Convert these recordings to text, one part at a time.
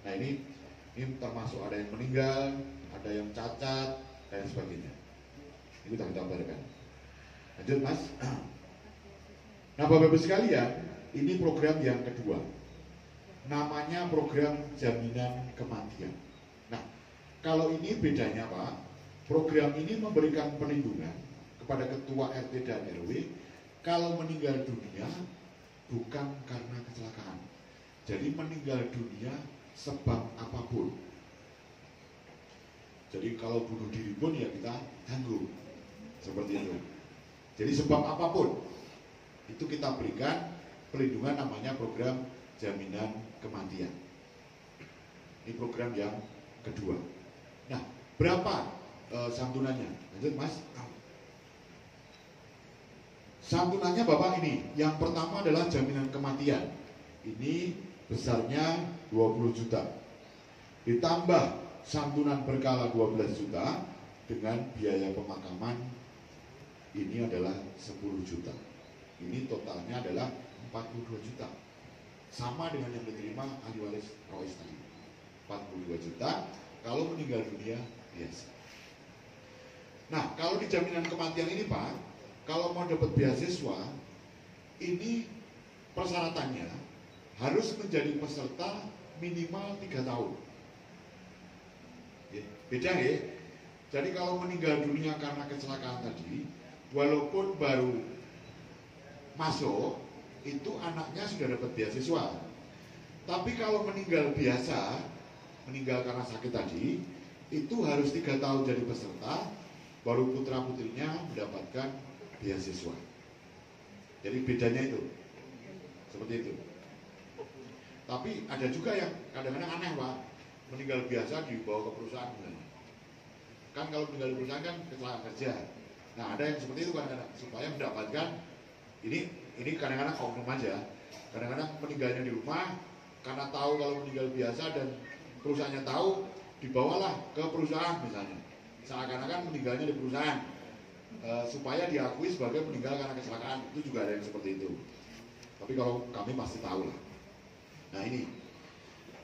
Nah ini termasuk ada yang meninggal, ada yang cacat, dan sebagainya. Itu sudah kita bayarkan. Lanjut Mas. Nah Bapak Ibu sekalian, ini program yang kedua. Namanya program jaminan kematian. Nah, kalau ini bedanya Pak, program ini memberikan perlindungan kepada ketua RT dan RW kalau meninggal dunia bukan karena kecelakaan. Jadi meninggal dunia sebab apapun. Jadi kalau bunuh diri pun ya kita tanggung. Seperti itu. Jadi sebab apapun itu kita berikan perlindungan, namanya program jaminan kematian. Ini program yang kedua. Nah, berapa santunannya? Lanjut Mas. Santunannya Bapak ini, yang pertama adalah jaminan kematian. Ini besarnya 20 juta. Ditambah santunan berkala 12 juta dengan biaya pemakaman ini adalah 10 juta. Ini totalnya adalah 42 juta. Sama dengan yang diterima ahli waris Rois tadi. 42 juta kalau meninggal dunia biasa. Nah, kalau di jaminan kematian ini Pak, kalau mau dapat beasiswa, ini persyaratannya harus menjadi peserta minimal 3 tahun. Beda ya. Jadi kalau meninggal dunia karena kecelakaan tadi, walaupun baru masuk, itu anaknya sudah dapat beasiswa. Tapi kalau meninggal biasa, meninggal karena sakit tadi, itu harus 3 tahun jadi peserta, baru putra putrinya mendapatkan beasiswa. Jadi bedanya itu seperti itu. Tapi ada juga yang kadang-kadang aneh Pak, meninggal biasa dibawa ke perusahaan. Kan kalau meninggal di perusahaan kan kecelakaan kerja. Nah ada yang seperti itu kadang-kadang supaya mendapatkan ini kadang-kadang oknum aja. Kadang-kadang meninggalnya di rumah karena tahu kalau meninggal biasa dan perusahaannya tahu, dibawalah ke perusahaan misalnya. Seakan-akan meninggalnya di perusahaan. Supaya diakui sebagai meninggal karena kecelakaan. Itu juga ada yang seperti itu. Tapi kalau kami pasti tahu lah. Nah ini.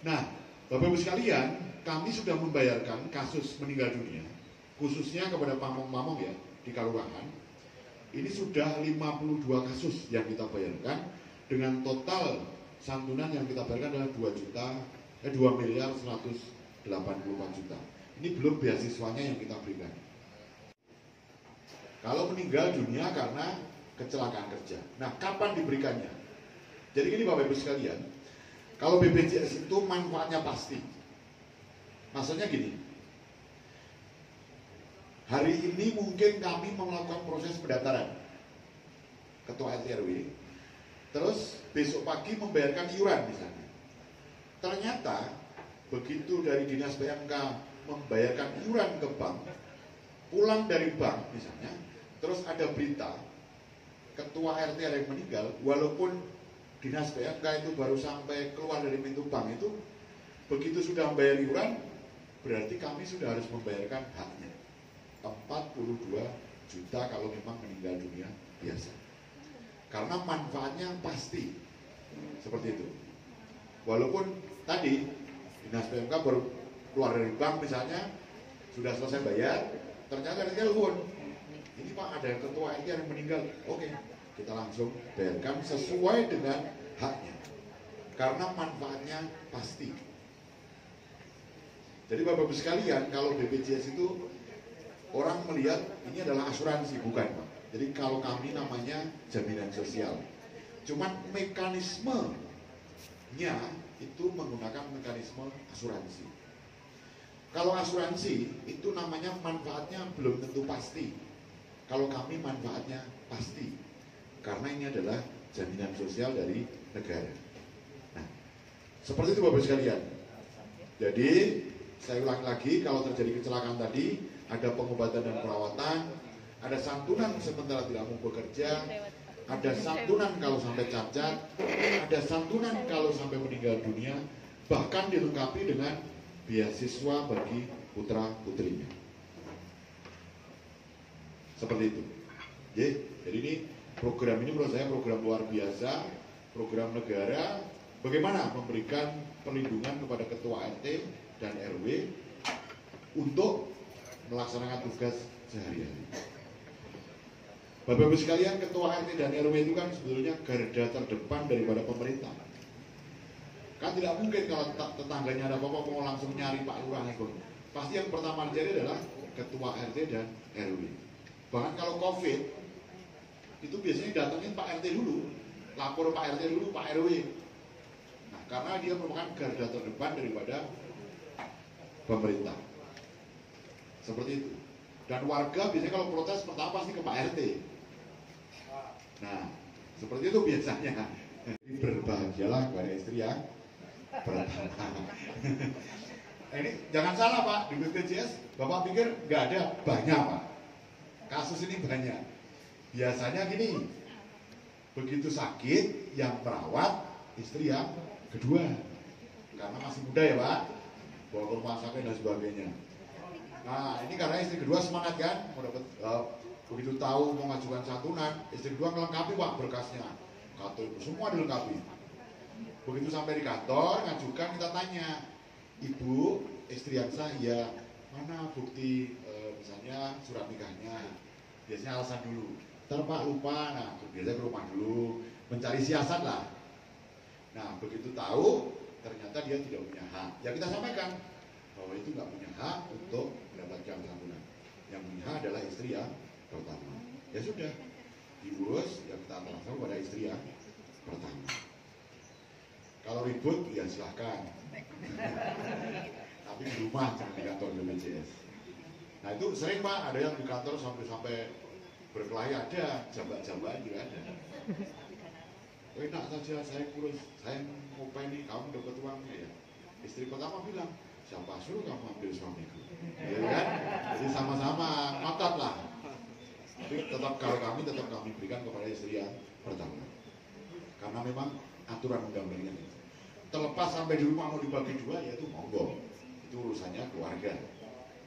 Nah Bapak Ibu sekalian, kami sudah membayarkan kasus meninggal dunia, khususnya kepada pamong-pamong ya di kelurahan. Ini sudah 52 kasus yang kita bayarkan, dengan total santunan yang kita bayarkan adalah 2 miliar 184 juta. Ini belum beasiswanya yang kita berikan. Kalau meninggal dunia karena kecelakaan kerja. Nah, kapan diberikannya? Jadi gini Bapak Ibu sekalian, kalau BPJS itu manfaatnya pasti. Maksudnya gini, hari ini mungkin kami melakukan proses pendaftaran ketua RT RW, terus besok pagi membayarkan iuran misalnya. Ternyata begitu dari dinas PMK membayarkan iuran ke bank, pulang dari bank misalnya, terus ada berita ketua RT RW meninggal, walaupun dinas PMK itu baru sampai keluar dari pintu bank itu, begitu sudah membayar iuran, berarti kami sudah harus membayarkan haknya 42 juta kalau memang meninggal dunia biasa. Karena manfaatnya pasti seperti itu. Walaupun tadi dinas PMK baru keluar dari bank misalnya, sudah selesai bayar, ternyata dia telepon, ini Pak ada yang ketua RT yang meninggal. Oke, kita langsung bayarkan sesuai dengan haknya. Karena manfaatnya pasti. Jadi Bapak-Ibu sekalian, kalau BPJS itu orang melihat ini adalah asuransi, bukan Pak. Jadi kalau kami namanya jaminan sosial. Cuman mekanismenya itu menggunakan mekanisme asuransi. Kalau asuransi itu namanya manfaatnya belum tentu pasti. Kalau kami manfaatnya pasti. Karena ini adalah jaminan sosial dari negara. Nah, seperti itu Bapak sekalian. Jadi saya ulang lagi, kalau terjadi kecelakaan tadi, ada pengobatan dan perawatan, ada santunan sementara tidak mau bekerja, ada santunan kalau sampai cacat, ada santunan kalau sampai meninggal dunia, bahkan dilengkapi dengan beasiswa bagi putra putrinya. Seperti itu. Jadi ini program ini menurut saya program luar biasa, program negara Bagaimana memberikan perlindungan kepada ketua RT dan RW untuk melaksanakan tugas sehari-hari. Bapak-Ibu sekalian, ketua RT dan RW itu kan sebetulnya garda terdepan daripada pemerintah. Kan tidak mungkin kalau tetangganya ada apa-apa mau langsung nyari Pak Lurah itu. Pasti yang pertama dicari adalah ketua RT dan RW. Bahkan kalau COVID itu biasanya datengin Pak RT dulu, lapor Pak RT dulu, Pak RW. Nah, karena dia merupakan garda terdepan daripada pemerintah. Seperti itu. Dan warga biasanya kalau protes pertama pasti ke Pak RT. Nah, seperti itu biasanya. Berbahagialah kepada istri yang pertama. Ini jangan salah Pak, di BPJS Bapak pikir nggak ada, banyak Pak. Kasus ini banyak. Biasanya gini, begitu sakit yang merawat istri yang kedua, karena masih muda ya Pak, bawa ke rumah sakit dan sebagainya. Nah ini karena istri kedua semangat kan, mau dapat begitu tahu mau ngajukan santunan, istri kedua melengkapi Pak berkasnya, kartu semua dilengkapi. Begitu sampai di kantor ngajukan, kita tanya, Ibu, istri yang sah, ya mana bukti misalnya surat nikahnya, biasanya alasan dulu. Ntar Pak lupa, nah biasanya ke rumah dulu, mencari siasat lah. Nah begitu tahu, ternyata dia tidak punya hak. Ya kita sampaikan bahwa itu nggak punya hak untuk mendapatkan santunan. Yang punya hak adalah istri yang pertama. Ya sudah, diurus, ya kita transfer pada istri yang pertama. Kalau ribut, ya silahkan. Tapi di rumah, jangan di kantor BPJS. Nah itu sering Pak, ada yang di kantor sampai berkelahi, ada, jambak-jambakan juga ada. Enak saja, saya kurus, saya mau ini, kamu dapat uangnya ya. Istri pertama bilang, siapa suruh kamu ambil suamiku? Ya kan? Jadi sama-sama ngotot lah. Tapi kalau kami tetap kami berikan kepada istri yang pertama. Karena memang aturan undang-undangnya itu. Terlepas sampai di rumah mau dibagi dua, ya itu monggo. Itu urusannya keluarga.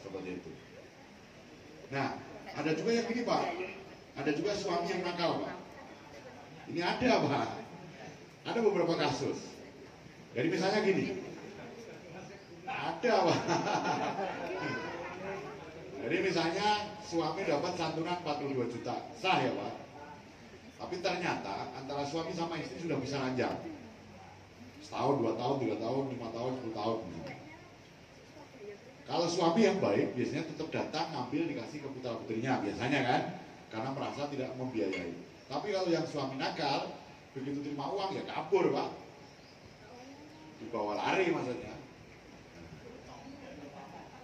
Seperti itu. Nah, ada juga yang gini Pak. Ada juga suami yang nakal Pak. Ini ada Pak. Ada beberapa kasus. Jadi misalnya gini. Ada Pak. Jadi misalnya suami dapat santunan 42 juta. Sah ya Pak. Tapi ternyata antara suami sama istri sudah bisa ranjang. Setahun, 2 tahun, 3 tahun, 5 tahun, 10 tahun. Kalau suami yang baik biasanya tetap datang ngambil dikasih ke putra putrinya biasanya kan, karena merasa tidak membiayai. Tapi kalau yang suami nakal, begitu terima uang ya kabur Pak, dibawa lari maksudnya,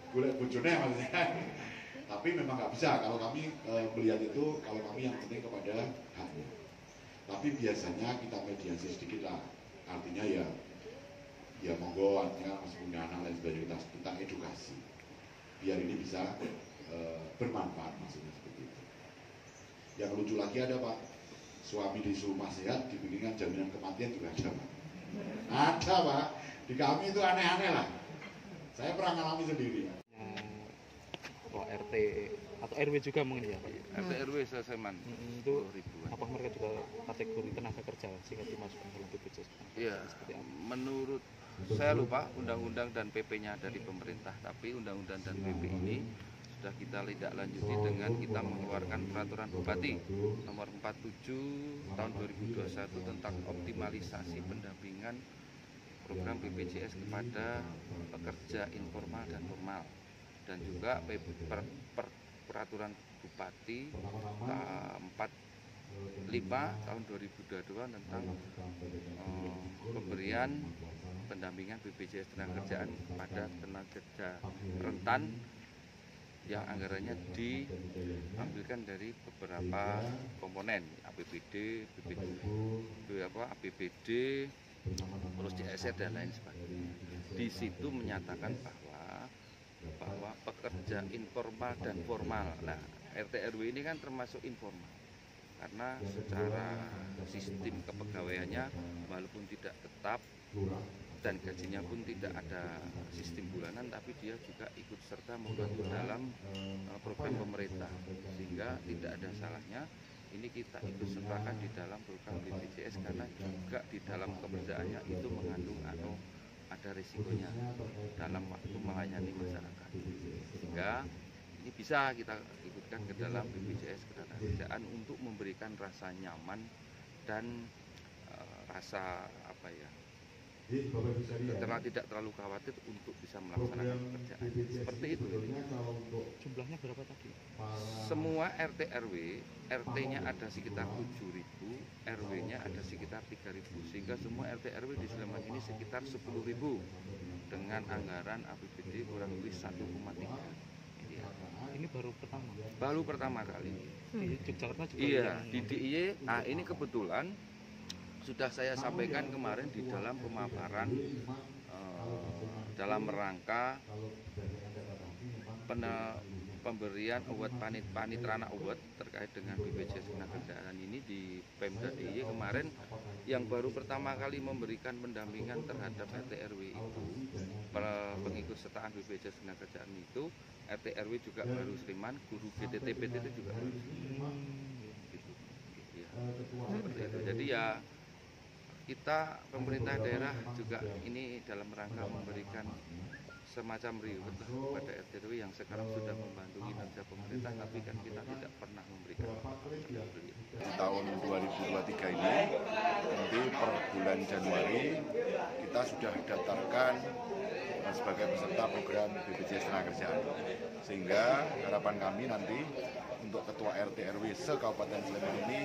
golek bojone maksudnya. Tapi memang nggak bisa kalau kami melihat itu, kalau kami yang penting kepada haknya. Tapi biasanya kita mediasi sedikit lah. Artinya ya monggo, artinya masih punya anak lain sebagainya, kita edukasi biar ini bisa bermanfaat, maksudnya seperti itu. Yang lucu lagi ada Pak, suami disuruh nasihat dibikinkan jaminan kematian juga ada Pak. Ada Pak, di kami itu aneh-aneh lah, saya pernah ngalami sendiri. RT atau RW juga mungkin ya Pak? RT RW Seseman itu apa mereka juga kategori tenaga kerja sehingga dimasukkan dalam BPJS? Iya, menurut saya lupa undang-undang dan PP-nya dari pemerintah, tapi undang-undang dan PP ini sudah kita tindak lanjuti dengan kita mengeluarkan peraturan Bupati nomor 47 tahun 2021 tentang optimalisasi pendampingan program BPJS kepada pekerja informal dan formal, dan juga peraturan Bupati 45 tahun 2022 tentang pemberian pendampingan BPJS tenagakerjaan kepada tenaga kerja rentan yang anggarannya diambilkan dari beberapa komponen, APBD, APBD, terus CSR dan lain sebagainya. Di situ menyatakan bahwa pekerja informal dan formal. Nah, RT RW ini kan termasuk informal karena secara sistem kepegawaiannya walaupun tidak tetap dan gajinya pun tidak ada sistem bulanan, tapi dia juga ikut serta membantu dalam program pemerintah, sehingga tidak ada salahnya ini kita ikut sertakan di dalam program BPJS karena juga di dalam keberadaannya itu mengandung atau ada risikonya dalam waktu melayani masyarakat, sehingga ini bisa kita ikutkan ke dalam BPJS Ketenagakerjaan untuk memberikan rasa nyaman dan rasa apa ya, karena tidak terlalu khawatir untuk bisa melaksanakan pekerjaan seperti itu. Jumlahnya berapa tadi? Semua RT RW, RT-nya ada sekitar 7.000, RW-nya ada sekitar 3.000, sehingga semua RT RW di Sleman ini sekitar 10.000 dengan anggaran APBD kurang lebih 1,3. Ini baru pertama. Baru pertama kali. Di Yogyakarta juga. Iya, di DIY. Nah, ini kebetulan sudah saya sampaikan kemarin di dalam pemaparan dalam rangka pemberian award Panitrana Award terkait dengan BPJS Ketenagakerjaan ini di Pemda DIY kemarin, yang baru pertama kali memberikan pendampingan terhadap RT RW itu, pengikut sertaan BPJS Ketenagakerjaan itu RT RW juga baru Sleman, guru GTT-PT itu juga baru Sleman. Gitu. Ya, seperti itu. Jadi ya kita pemerintah daerah juga ini dalam rangka memberikan semacam reward kepada RT RW yang sekarang sudah membantu kinerja pemerintah, tapi kan kita tidak pernah memberikan di tahun 2023 ini nanti per bulan Januari kita sudah daftarkan sebagai peserta program BPJS Ketenagakerjaan, sehingga harapan kami nanti untuk ketua RT RW se-Kabupaten Sleman ini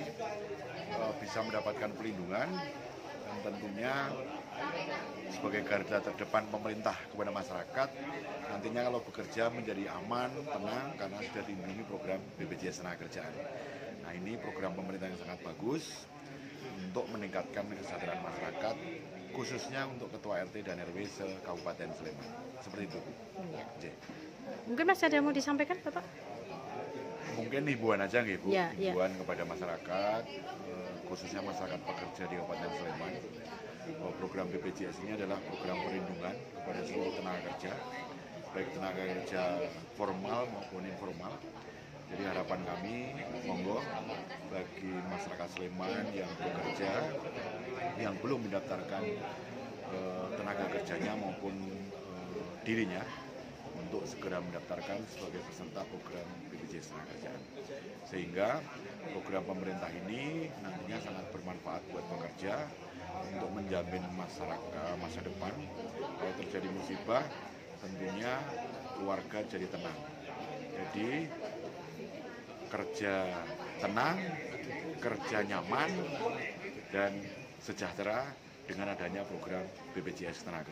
bisa mendapatkan pelindungan dan tentunya sebagai garda terdepan pemerintah kepada masyarakat, nantinya kalau bekerja menjadi aman, tenang karena sudah dilindungi program BPJS Ketenagakerjaan. Nah, ini program pemerintah yang sangat bagus untuk meningkatkan kesejahteraan masyarakat, khususnya untuk ketua RT dan RW se-Kabupaten Sleman. Seperti itu. Ya. Mungkin masih ada yang mau disampaikan, Bapak? Mungkin himbauan aja nggih, Bu. Ya, himbauan kepada masyarakat, khususnya masyarakat pekerja di Kabupaten Sleman. Bahwa program BPJS ini adalah program perlindungan kepada seluruh tenaga kerja, baik tenaga kerja formal maupun informal. Jadi harapan kami, monggo bagi masyarakat Sleman yang bekerja, yang belum mendaftarkan tenaga kerjanya maupun dirinya, untuk segera mendaftarkan sebagai peserta program BPJS Ketenagakerjaan. Sehingga program pemerintah ini nantinya sangat bermanfaat buat pekerja untuk menjamin masyarakat masa depan. Kalau terjadi musibah, tentunya keluarga jadi tenang. Jadi kerja tenang, kerja nyaman, dan sejahtera dengan adanya program BPJS Ketenagakerjaan.